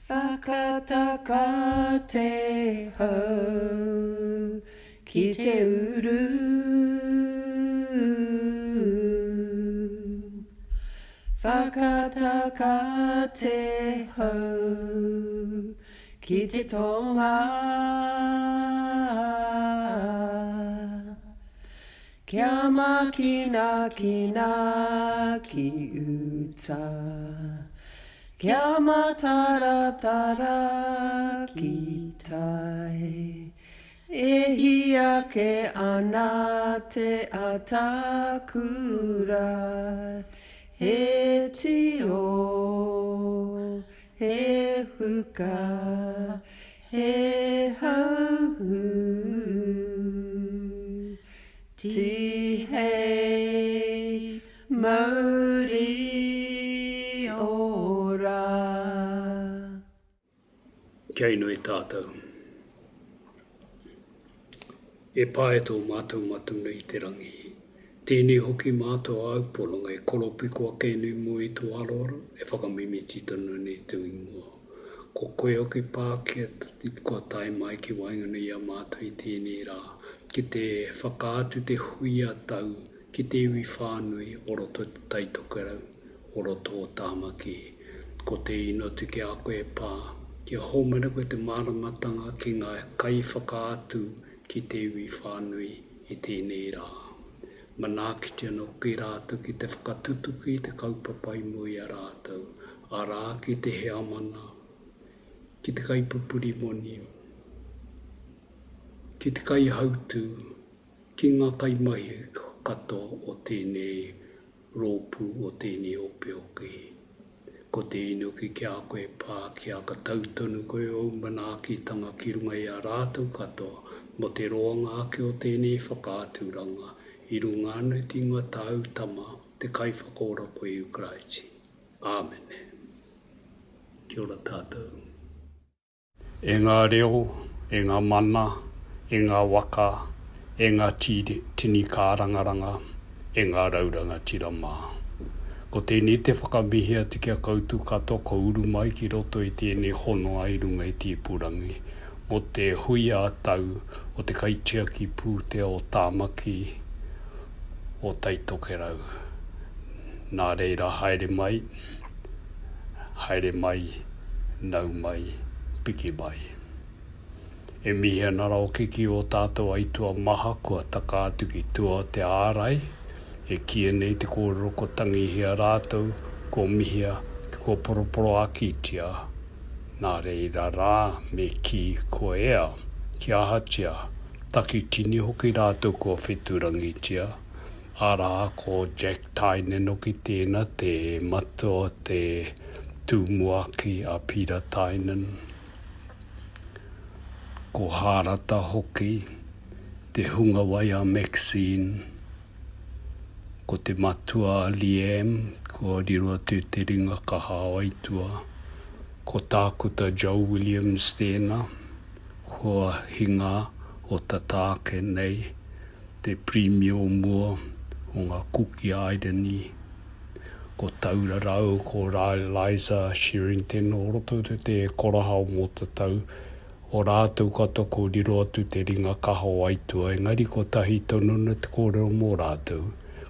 Whakataka te hau ki te uru. Whakataka te hau ki te tonga. Kia makina kina ki uta. Kia mataratara ki tai. E hia ke ana te atakura. He tio, he huka, he hauhu. Ti hei mauri ora. Kia ino e tātou. E pae tō mātou matuna i te rangi. Tēnei hoki mātou au polonga e koropi kua kēnei mo i tō arora, e whakamimi titana nei tū ingoa. Ko koe o ki pākia kua tai mai ki waingana i a mātou i tēnei rā. Ki te whakaatu te hui a tau, ki te iwi whānui, oroto te taitoka rau, oroto o tāmaki. Ko te ino tu ki a koe pā, kia homera koe te māramatanga ki ngā kai whakaatu ki te iwi whānui i tēnei rā. Manākiti anō ki rātou ki te whakatutuki te kaupapai mo i a rātou, a rā ki te hea mana, ki te kaipupuri moni, ki te kai hautu, ki ngā kai mahi kato o tēnei rōpū o tēnei opeoki. Ko te ino ki kia koe pā, kia ka tautonu koe o manākitanga ki runga i a rātou katoa, mo te roanga ake o tēnei whakāturanga, i runga anu ti ngā tāu tama, te kai whakora koe Ukraiti. Āmen. Kia ora tātou. E ngā reo, e ngā mana, e ngā waka, e ngā tini kārangaranga, e ngā rauranga tirama. Ko tēnei te whakamihia te kia koutu katoa ko uru mai ki roto i tēnei hono ai runga i tīpurangi. Mo te hui a tau o te kaitia ki pūtea o tāmaki o taitoke rau. Nā reira haere mai, nau mai, piki mai. E mihi ana rao kiki o tātou aitua maha kua taka atu ki tua te ārai, e kia nei te kōroko tangihia rātou, ko mihia, ko poroporo akitia. Nā reira rā me ki ko ea, ki ahatia, taki tini hoki rātou ko wheturangitia. Ara ko Jack Tainen o ki tēnā te matua te tūmuaki a Peter Tainen. Ko Harata hoki, te hunga wai a Maxine. Ko te matua a Liam, ko rirua tū te ringa kaha o aitua. Ko tākuta Joe Williams tēnā, ko hinga o tatāke nei, te premio mua o ngā kuki airani. Ko taura rau, ko Liza Sherrington, o roto te korahau mō tatau, o rātou kato ko riro atu te ringa kaha o aitua, engari ko tahi tonuna te kōrero mō rātou,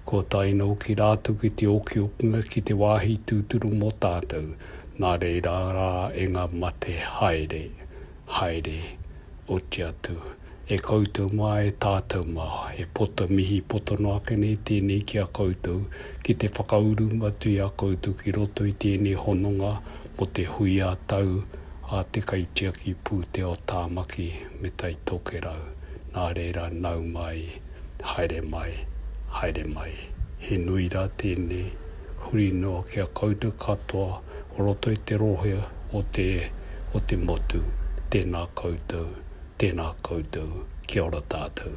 ko taino ki rātou ki te oki okunga ki te wāhi tūturu mō tātou, nā reira rā e ngā mate haere, o te atu. E koutou mai, e tātou mai, e pota mihi, poto no ake nei tēnei ki a koutou, ki te whakauru matu i a koutou ki roto i tēnei hononga, mo te hui a tau, a te kaitia ki pūte o tāmaki me tai toke rau. Nā reira nau mai, haere mai, he nui rā tēnei, huri noa ki a koutou katoa, o roto i te rohea o te motu, tēnā koutou, kia ora tātou.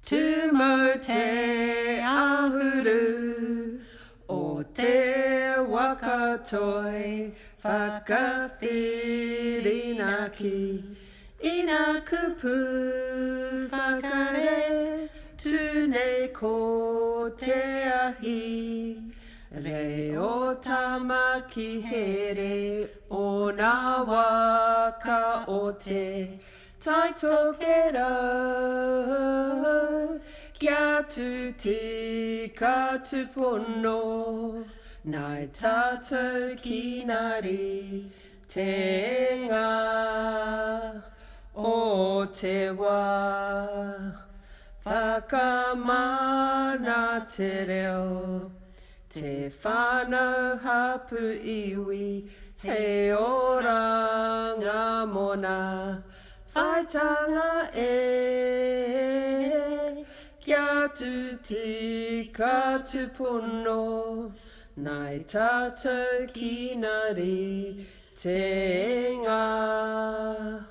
Tumo te ahuru o te wakatoi whakawhirinaki ina kupu whakare tūnei ko te ahi re o tamaki here o ngā waka o te tai tokera. Kia tu tika tupono, nai tātou ki nari te ngā o te wā. Whakamana te reo, te whānau hapu iwi, he ora ngā mona, whaitanga e. Kia tu tika tupono, nai tātou ki nari te ngā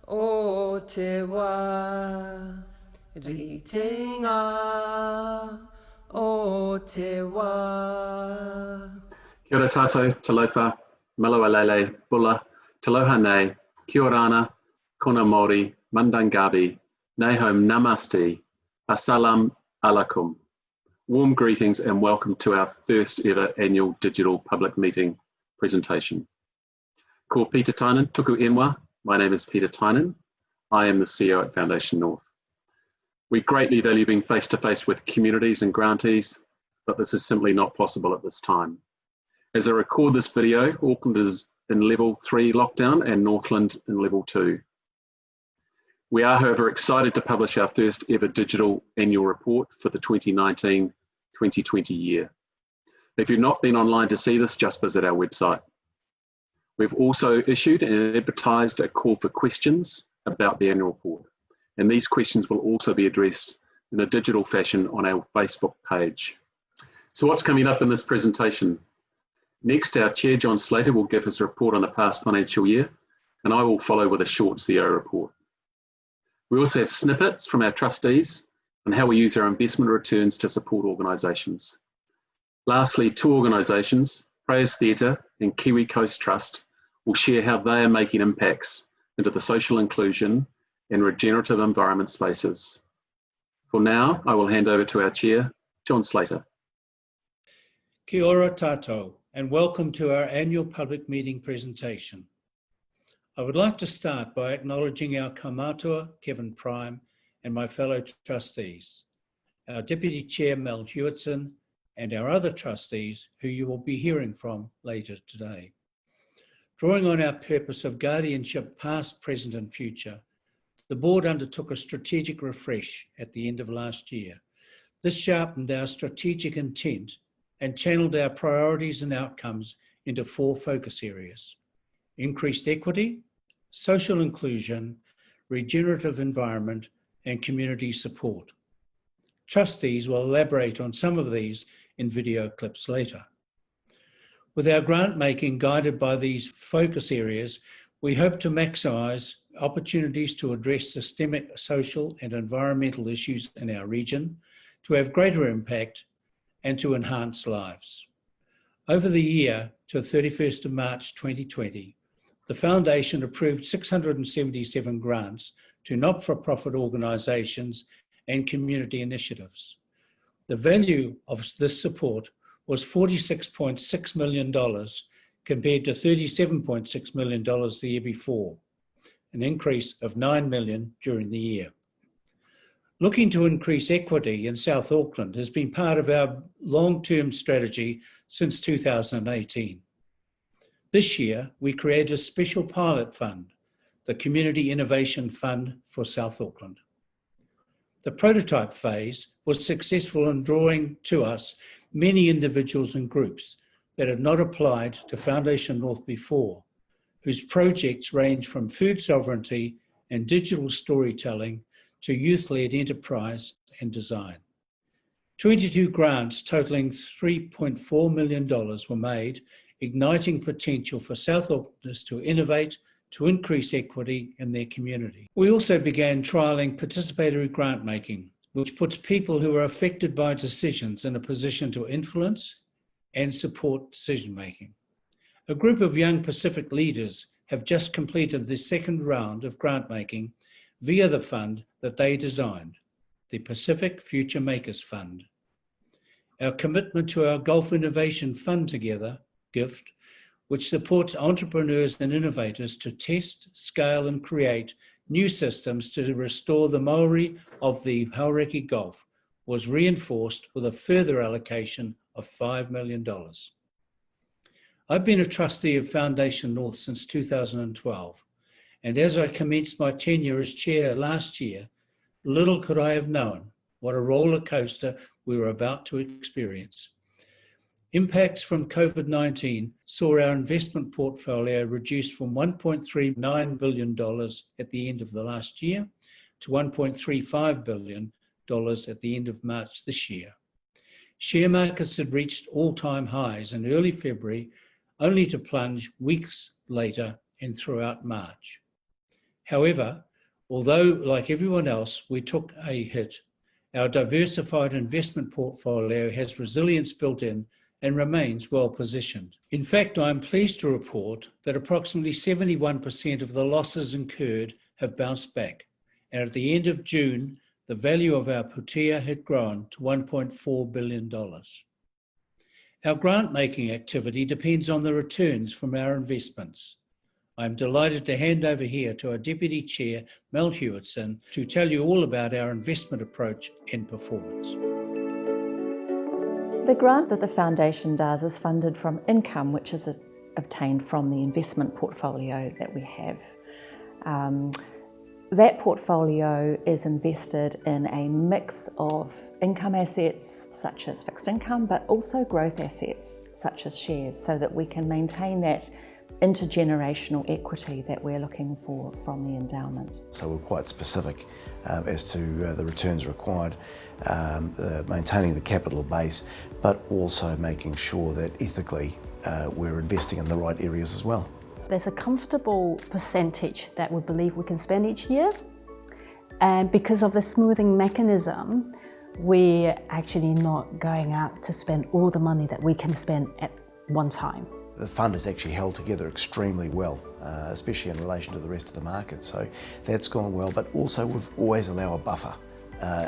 o te wā. Ri te ngā o te wā. Kia ora tātou, talofa, malawa lele, bula, taloha nei, kia ora ana, kona Māori, mandangabi, nehom namaste, assalam alaikum. Warm greetings and welcome to our first ever annual digital public meeting presentation. Ko Peter Tynan, tuku inwa. My name is Peter Tynan. I am the CEO at Foundation North. We greatly value being face-to-face with communities and grantees, but this is simply not possible at this time. As I record this video, Auckland is in level 3 lockdown and Northland in level 2. We are, however, excited to publish our first ever digital annual report for the 2019-2020 year. If you've not been online to see this, just visit our website. We've also issued and advertised a call for questions about the annual report, and these questions will also be addressed in a digital fashion on our Facebook page. So what's coming up in this presentation? Next, our Chair, John Slater, will give his report on the past financial year, and I will follow with a short CEO report. We also have snippets from our trustees on how we use our investment returns to support organisations. Lastly, two organisations, Prayers Theatre and Kiwi Coast Trust, will share how they are making impacts into the social inclusion and regenerative environment spaces. For now, I will hand over to our Chair, John Slater. Kia ora tātou, and welcome to our annual public meeting presentation. I would like to start by acknowledging our kaumātua, Kevin Prime, and my fellow trustees, our Deputy Chair, Mel Hewitson, and our other trustees who you will be hearing from later today. Drawing on our purpose of guardianship past, present and future, the board undertook a strategic refresh at the end of last year. This sharpened our strategic intent and channeled our priorities and outcomes into 4 focus areas: increased equity, social inclusion, regenerative environment, and community support. Trustees will elaborate on some of these in video clips later. With our grant making guided by these focus areas, we hope to maximise opportunities to address systemic social and environmental issues in our region, to have greater impact and to enhance lives. Over the year to 31st of March 2020, the Foundation approved 677 grants to not-for-profit organisations and community initiatives. The value of this support was $46.6 million compared to $37.6 million the year before, an increase of $9 million during the year. Looking to increase equity in South Auckland has been part of our long-term strategy since 2018. This year, we created a special pilot fund, the Community Innovation Fund for South Auckland. The prototype phase was successful in drawing to us many individuals and groups that had not applied to Foundation North before, whose projects range from food sovereignty and digital storytelling to youth-led enterprise and design. 22 grants totaling $3.4 million were made, igniting potential for South Aucklanders to innovate, to increase equity in their community. We also began trialling participatory grant making, which puts people who are affected by decisions in a position to influence and support decision making. A group of young Pacific leaders have just completed the second round of grant making via the fund that they designed, the Pacific Future Makers Fund. Our commitment to our Gulf Innovation Fund Together gift which supports entrepreneurs and innovators to test, scale and create new systems to restore the Maori of the Haureki Gulf, was reinforced with a further allocation of $5 million. I've been a trustee of Foundation North since 2012, and as I commenced my tenure as chair last year, little could I have known what a roller coaster we were about to experience. Impacts from COVID-19 saw our investment portfolio reduced from $1.39 billion at the end of the last year to $1.35 billion at the end of March this year. Share markets had reached all-time highs in early February, only to plunge weeks later and throughout March. However, although, like everyone else, we took a hit, our diversified investment portfolio has resilience built in and remains well positioned. In fact, I'm pleased to report that approximately 71% of the losses incurred have bounced back, and at the end of June, the value of our putea had grown to $1.4 billion. Our grant-making activity depends on the returns from our investments. I'm delighted to hand over here to our Deputy Chair, Mel Hewitson, to tell you all about our investment approach and performance. The grant that the Foundation does is funded from income which is obtained from the investment portfolio that we have. That portfolio is invested in a mix of income assets such as fixed income, but also growth assets such as shares, so that we can maintain that intergenerational equity that we're looking for from the endowment. So we're quite specific as to the returns required, maintaining the capital base, but also making sure that ethically we're investing in the right areas as well. There's a comfortable percentage that we believe we can spend each year, and because of the smoothing mechanism, we're actually not going out to spend all the money that we can spend at one time. The fund is actually held together extremely well, especially in relation to the rest of the market, so that's gone well, but also we've always allowed a buffer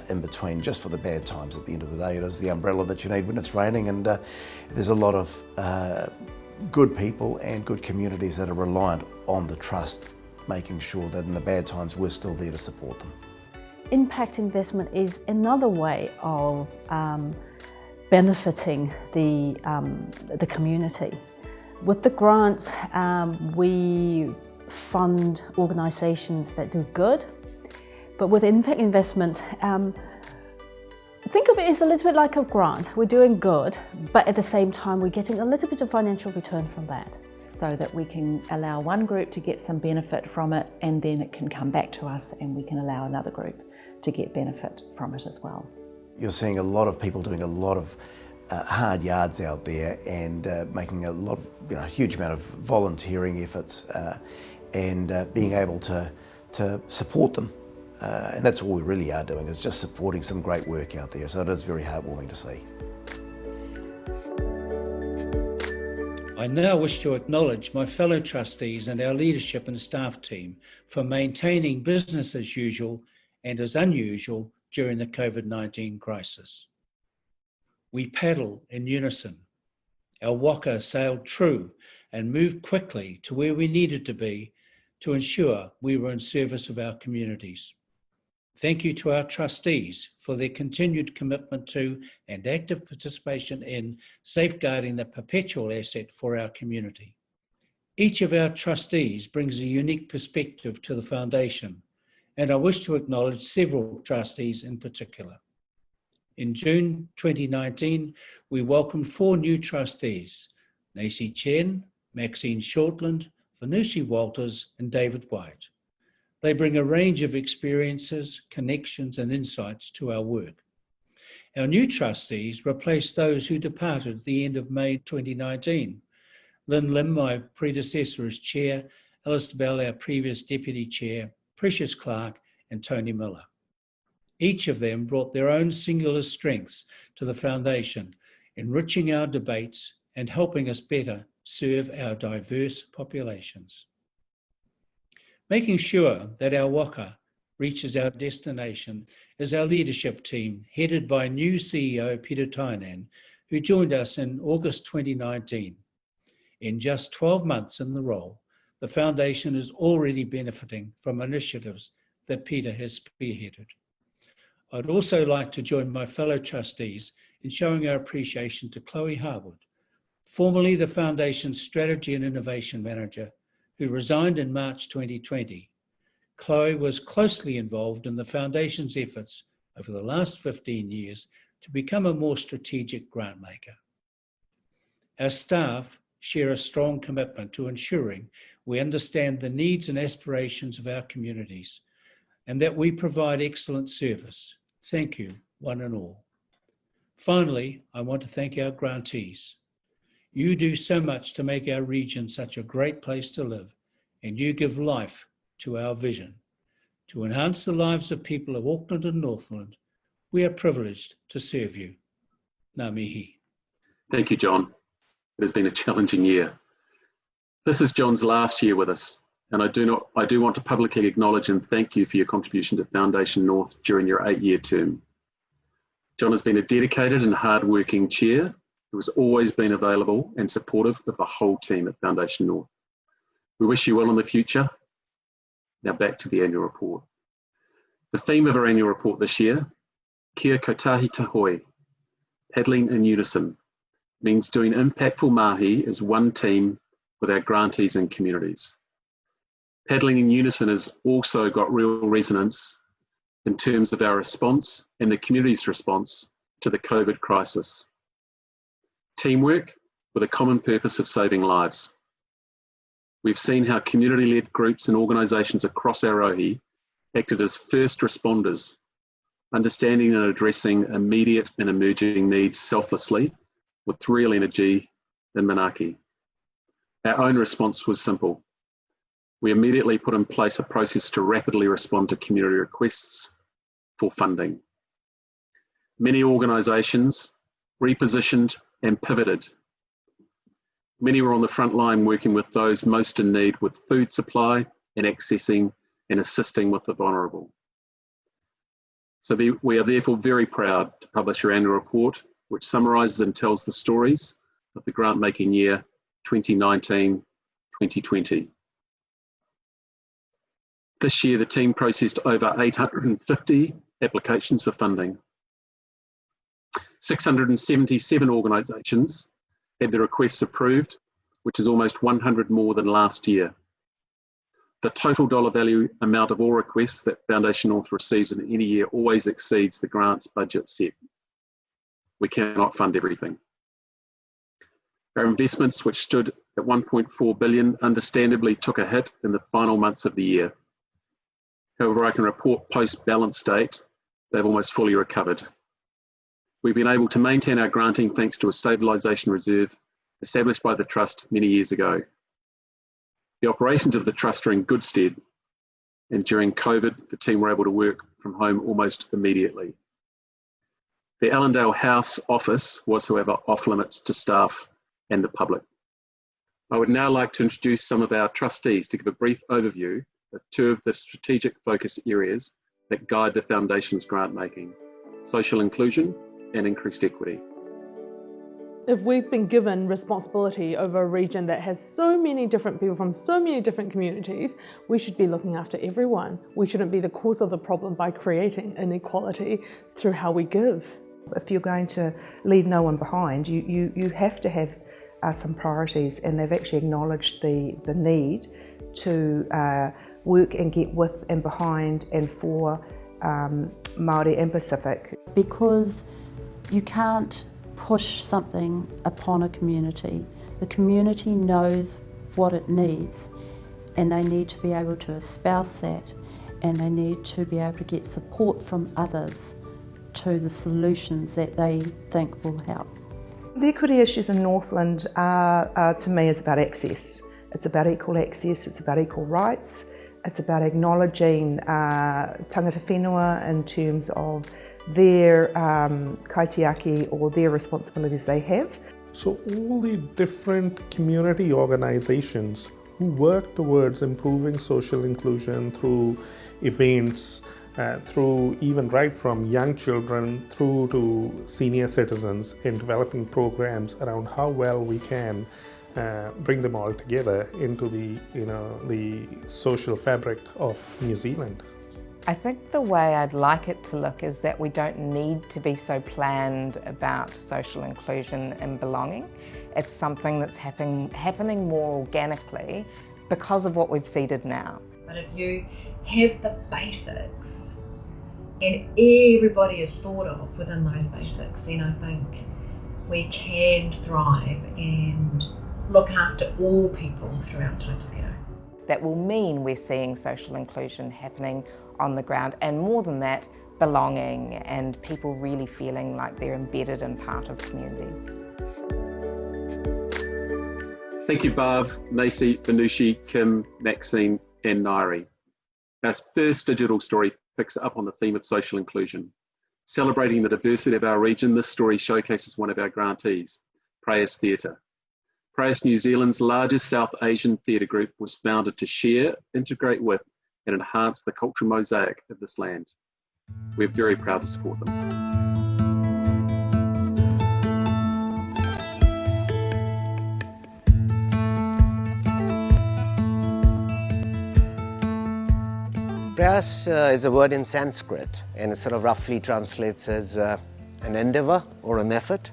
in between, just for the bad times. At the end of the day, it is the umbrella that you need when it's raining, and there's a lot of good people and good communities that are reliant on the trust, making sure that in the bad times we're still there to support them. Impact investment is another way of benefiting the community. With the grants, we fund organisations that do good, but with impact investment, think of it as a little bit like a grant. We're doing good, but at the same time, we're getting a little bit of financial return from that. So that we can allow one group to get some benefit from it, and then it can come back to us and we can allow another group to get benefit from it as well. You're seeing a lot of people doing a lot of hard yards out there, and making a huge amount of volunteering efforts, and being able to support them. And that's all we really are doing, is just supporting some great work out there. So it is very heartwarming to see. I now wish to acknowledge my fellow trustees and our leadership and staff team for maintaining business as usual and as unusual during the COVID-19 crisis. We paddle in unison. Our waka sailed true and moved quickly to where we needed to be to ensure we were in service of our communities. Thank you to our trustees for their continued commitment to and active participation in safeguarding the perpetual asset for our community. Each of our trustees brings a unique perspective to the Foundation, and I wish to acknowledge several trustees in particular. In June 2019, we welcomed 4 new trustees: Nacy Chen, Maxine Shortland, Vanushi Walters, and David White. They bring a range of experiences, connections, and insights to our work. Our new trustees replace those who departed at the end of May 2019. Lynn Lim, my predecessor as chair, Alistair Bell, our previous deputy chair, Precious Clark, and Tony Miller. Each of them brought their own singular strengths to the Foundation, enriching our debates and helping us better serve our diverse populations. Making sure that our waka reaches our destination is our leadership team, headed by new CEO Peter Tainan, who joined us in August 2019. In just 12 months in the role, the Foundation is already benefiting from initiatives that Peter has spearheaded. I'd also like to join my fellow trustees in showing our appreciation to Chloe Harwood, formerly the Foundation's Strategy and Innovation Manager, who resigned in March 2020. Chloe was closely involved in the Foundation's efforts over the last 15 years to become a more strategic grant maker. Our staff share a strong commitment to ensuring we understand the needs and aspirations of our communities and that we provide excellent service. Thank you, one and all. Finally, I want to thank our grantees. You do so much to make our region such a great place to live, and you give life to our vision. To enhance the lives of people of Auckland and Northland, we are privileged to serve you. Ngā mihi. Thank you, John. It has been a challenging year. This is John's last year with us, and I do want to publicly acknowledge and thank you for your contribution to Foundation North during your 8-year term. John has been a dedicated and hard-working chair who has always been available and supportive of the whole team at Foundation North. We wish you well in the future. Now back to the annual report. The theme of our annual report this year, Kia kotahi tahoi, paddling in unison, means doing impactful mahi as one team with our grantees and communities. Paddling in unison has also got real resonance in terms of our response and the community's response to the COVID crisis. Teamwork with a common purpose of saving lives. We've seen how community-led groups and organisations across our rohi acted as first responders, understanding and addressing immediate and emerging needs selflessly with real energy in Manaki. Our own response was simple. We immediately put in place a process to rapidly respond to community requests for funding. Many organisations repositioned and pivoted. Many were on the front line working with those most in need with food supply and accessing and assisting with the vulnerable. So we are therefore very proud to publish our annual report, which summarises and tells the stories of the grant-making year 2019-2020. This year, the team processed over 850 applications for funding. 677 organisations had their requests approved, which is almost 100 more than last year. The total dollar value amount of all requests that Foundation North receives in any year always exceeds the grants budget set. We cannot fund everything. Our investments, which stood at 1.4 billion, understandably took a hit in the final months of the year. However, I can report post-balance date, they've almost fully recovered. We've been able to maintain our granting thanks to a stabilisation reserve established by the Trust many years ago. The operations of the Trust are in good stead, and during COVID, the team were able to work from home almost immediately. The Allendale House office was, however, off limits to staff and the public. I would now like to introduce some of our trustees to give a brief overview of two of the strategic focus areas that guide the Foundation's grant making: social inclusion and increased equity. If we've been given responsibility over a region that has so many different people from so many different communities, we should be looking after everyone. We shouldn't be the cause of the problem by creating inequality through how we give. If you're going to leave no one behind, you have to have some priorities, and they've actually acknowledged the need to work and get with and behind and for Māori and Pacific. Because you can't push something upon a community. The community knows what it needs, and they need to be able to espouse that, and they need to be able to get support from others to the solutions that they think will help. The equity issues in Northland are to me, is about access. It's about equal access, it's about equal rights, it's about acknowledging tangata whenua in terms of their kaitiaki or their responsibilities they have. So all the different community organizations who work towards improving social inclusion through events, through even right from young children through to senior citizens, in developing programs around how well we can bring them all together into the social fabric of New Zealand. I think the way I'd like it to look is that we don't need to be so planned about social inclusion and belonging. It's something that's happening more organically because of what we've seeded now. But if you have the basics and everybody is thought of within those basics, then I think we can thrive and look after all people throughout Taitokero. That will mean we're seeing social inclusion happening on the ground, and more than that, belonging and people really feeling like they're embedded and part of communities. Thank you, Barb, Macy, Venushi, Kim, Maxine, and Nairi. Our first digital story picks up on the theme of social inclusion. Celebrating the diversity of our region, this story showcases one of our grantees, Prayas Theatre. Prayas, New Zealand's largest South Asian theatre group, was founded to share, integrate with, and enhance the cultural mosaic of this land. We're very proud to support them. Prayas is a word in Sanskrit, and it sort of roughly translates as an endeavour or an effort.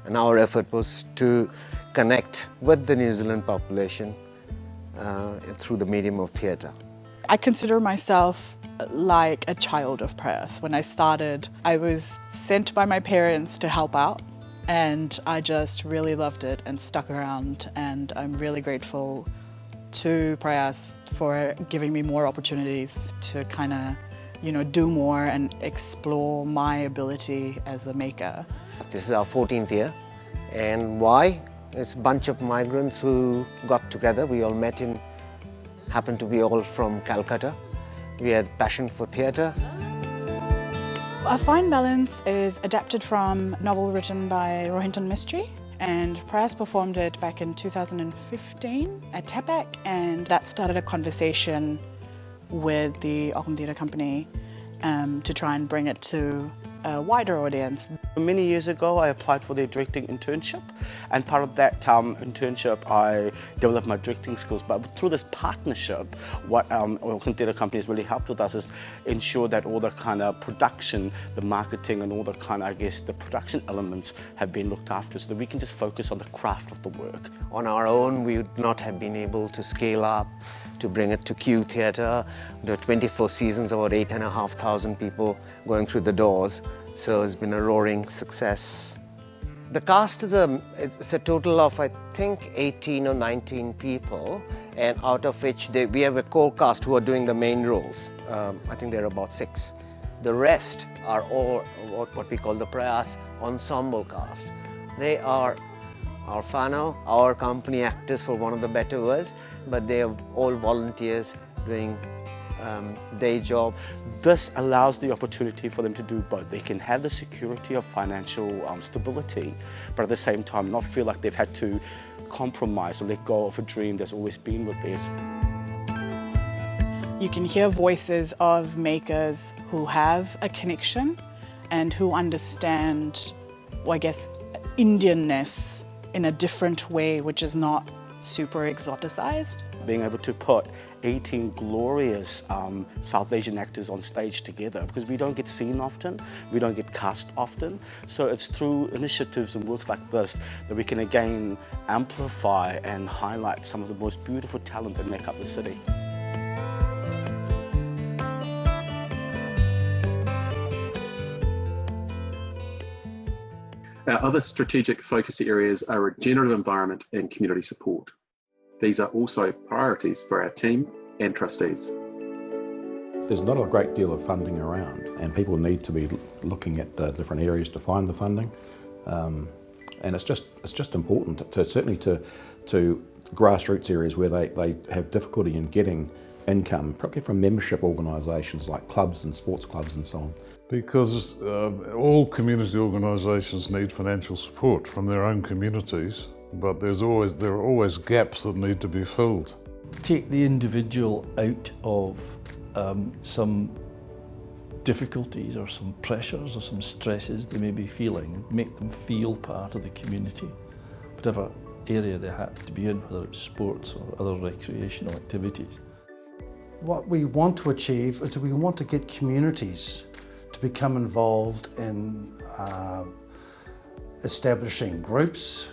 And our effort was to connect with the New Zealand population through the medium of theatre. I consider myself like a child of Prayas. When I started, I was sent by my parents to help out, and I just really loved it and stuck around, and I'm really grateful to Prayas for giving me more opportunities to kind of, do more and explore my ability as a maker. This is our 14th year, and why? It's a bunch of migrants who got together. We all met happened to be all from Calcutta. We had passion for theatre. A Fine Balance is adapted from a novel written by Rohinton Mistry, and Prayas performed it back in 2015 at TAPAC, and that started a conversation with the Auckland Theatre Company to try and bring it to a wider audience. Many years ago I applied for their directing internship, and part of that internship I developed my directing skills, but through this partnership what Auckland Theatre Company has really helped with us is ensure that all the kind of production, the marketing and all the kind of, the production elements have been looked after so that we can just focus on the craft of the work. On our own we would not have been able to scale up to bring it to Q Theatre. There are 24 seasons, about 8,500 people going through the doors. So it's been a roaring success. The cast is it's a total of, I think, 18 or 19 people, and out of which we have a core cast who are doing the main roles. I think there are about 6. The rest are all what we call the Prayas ensemble cast. They are our whānau, our company actors for one of the better words, but they are all volunteers doing day job. This allows the opportunity for them to do both. They can have the security of financial stability, but at the same time not feel like they've had to compromise or let go of a dream that's always been with theirs. You can hear voices of makers who have a connection and who understand, Indianness in a different way, which is not super exoticized. Being able to put 18 glorious South Asian actors on stage together, because we don't get seen often, we don't get cast often, so it's through initiatives and works like this that we can again amplify and highlight some of the most beautiful talent that make up the city. Our other strategic focus areas are regenerative environment and community support. These are also priorities for our team and trustees. There's not a great deal of funding around, and people need to be looking at different areas to find the funding. And it's just important to certainly to grassroots areas where they have difficulty in getting income, probably from membership organisations like clubs and sports clubs and so on. Because all community organisations need financial support from their own communities, but there are always gaps that need to be filled. Take the individual out of some difficulties or some pressures or some stresses they may be feeling, and make them feel part of the community. Whatever area they have to be in, whether it's sports or other recreational activities. What we want to achieve is we want to get communities to become involved in establishing groups,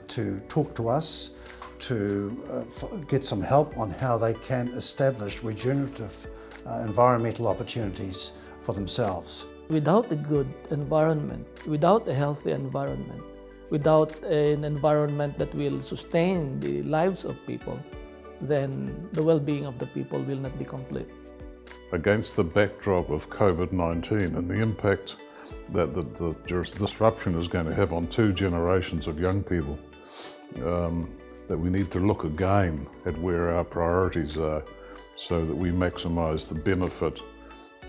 to talk to us, to get some help on how they can establish regenerative environmental opportunities for themselves. Without a good environment, without a healthy environment, without an environment that will sustain the lives of people, then the well-being of the people will not be complete. Against the backdrop of COVID-19 and the impact that the disruption is going to have on 2 generations of young people, that we need to look again at where our priorities are so that we maximise the benefit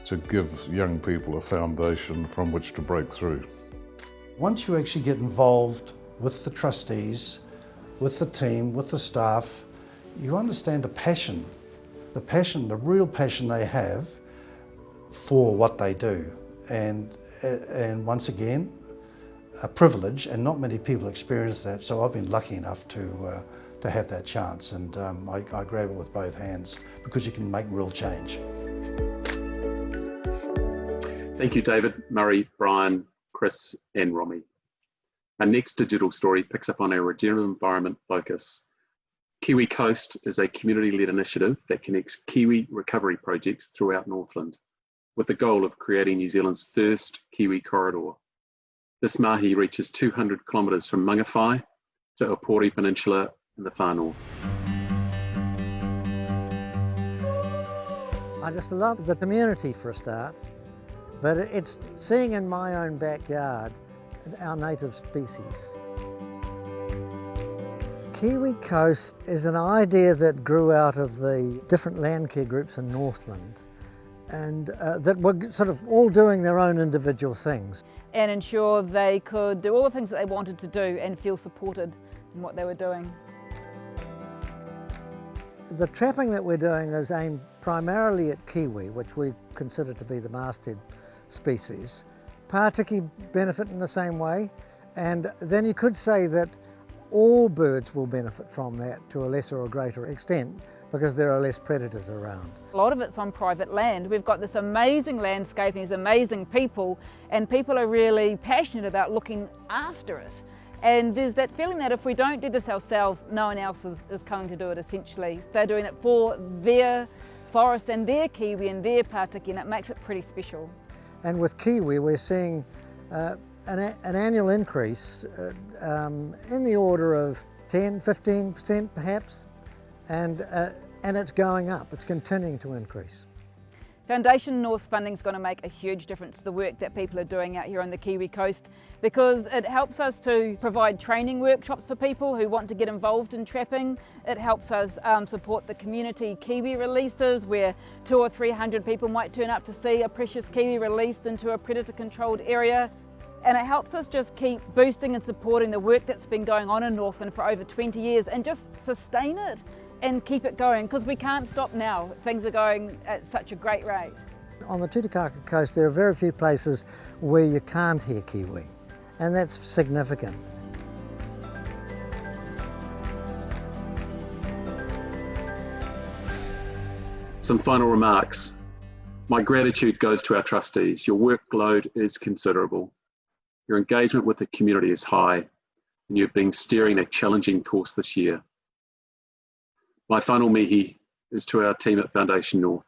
to give young people a foundation from which to break through. Once you actually get involved with the trustees, with the team, with the staff, you understand the passion, the real passion they have for what they do. And once again, a privilege, and not many people experience that, so I've been lucky enough to have that chance, and I grab it with both hands because you can make real change. Thank you, David, Murray, Brian, Chris and Romy. Our next digital story picks up on our regenerative environment focus. Kiwi Coast is a community-led initiative that connects Kiwi recovery projects throughout Northland, with the goal of creating New Zealand's first Kiwi corridor. This mahi reaches 200 kilometres from Mangawhai to Opori Peninsula in the far north. I just love the community for a start, but it's seeing in my own backyard our native species. Kiwi Coast is an idea that grew out of the different land care groups in Northland, and that were sort of all doing their own individual things. And ensure they could do all the things that they wanted to do and feel supported in what they were doing. The trapping that we're doing is aimed primarily at kiwi, which we consider to be the masthead species. Pārtiki benefit in the same way, and then you could say that all birds will benefit from that to a lesser or greater extent because there are less predators around. A lot of it's on private land. We've got this amazing landscape and these amazing people, and people are really passionate about looking after it. And there's that feeling that if we don't do this ourselves, no one else is going to do it essentially. They're doing it for their forest and their kiwi and their Pārtiki, and it makes it pretty special. And with kiwi we're seeing an annual increase in the order of 10–15% perhaps, and it's going up, it's continuing to increase. Foundation North's funding is going to make a huge difference to the work that people are doing out here on the Kiwi Coast, because it helps us to provide training workshops for people who want to get involved in trapping. It helps us support the community kiwi releases where 200 or 300 people might turn up to see a precious kiwi released into a predator controlled area. And it helps us just keep boosting and supporting the work that's been going on in Northland for over 20 years and just sustain it and keep it going, because we can't stop now. Things are going at such a great rate. On the Tutukaka coast there are very few places where you can't hear kiwi, and that's significant. Some final remarks. My gratitude goes to our trustees. Your workload is considerable. Your engagement with the community is high, and you've been steering a challenging course this year. My final mihi is to our team at Foundation North.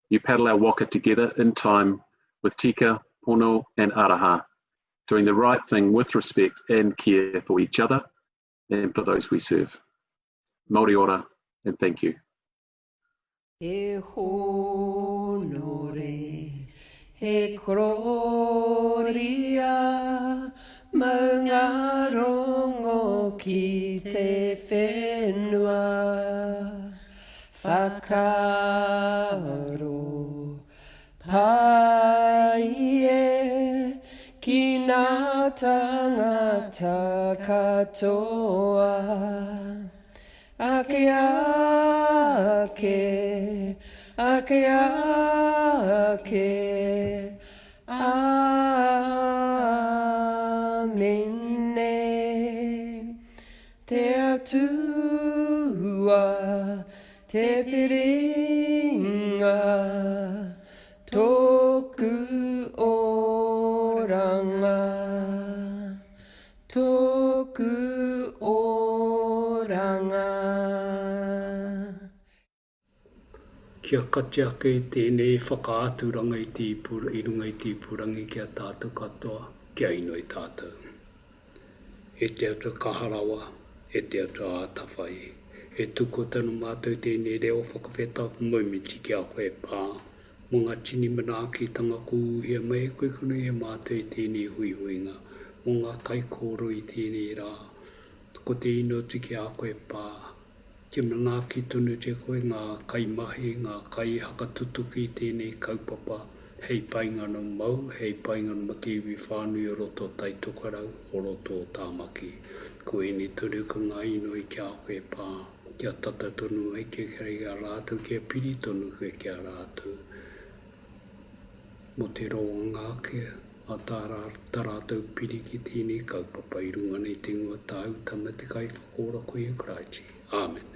You paddle our waka together in time with tika, pono and araha, doing the right thing with respect and care for each other and for those we serve. Māori ora, and thank you. E honore, he kororia, maunga rongo ki te whenua, whakaro pai e ki ngā tangata katoa. Ake ake, ake ake, Amen. atua te piringa toku oranga toku oranga. Kia kati ake tēnei whakaaturanga i runga i tīpurangi kia tātou katoa, kia ino i tātou. E te atua kaharawa, e te atua ātawhai. E tuko tanu mātou tēnei reo whakawhetā moimiti ki a koe pā. Mō ngā tini manaakitanga kūhia mai koe kunu e mātou i tēnei huihuinga. Mō ngā kaikōro i tēnei rā. Ko te ino tuki a koe pā. Kia manaaki tonu te koe ngā kaimahi, ngā kai hakatutuki i tēnei kaupapa. Hei paingano mau, hei paingano makiwi whānui o roto tai tokarau, o roto o tāmaki. Ko eni turu ka ngā ino i kia koe pā. Kia tata tonu ai kia reia rātou, kia piri tonu koe kia rātou. Mo te roa ngākea, a tā rātou piri ki tēnei kaupapa i runga nei te ngua tāu tama te kai whakora koe Ukraiti. Amen.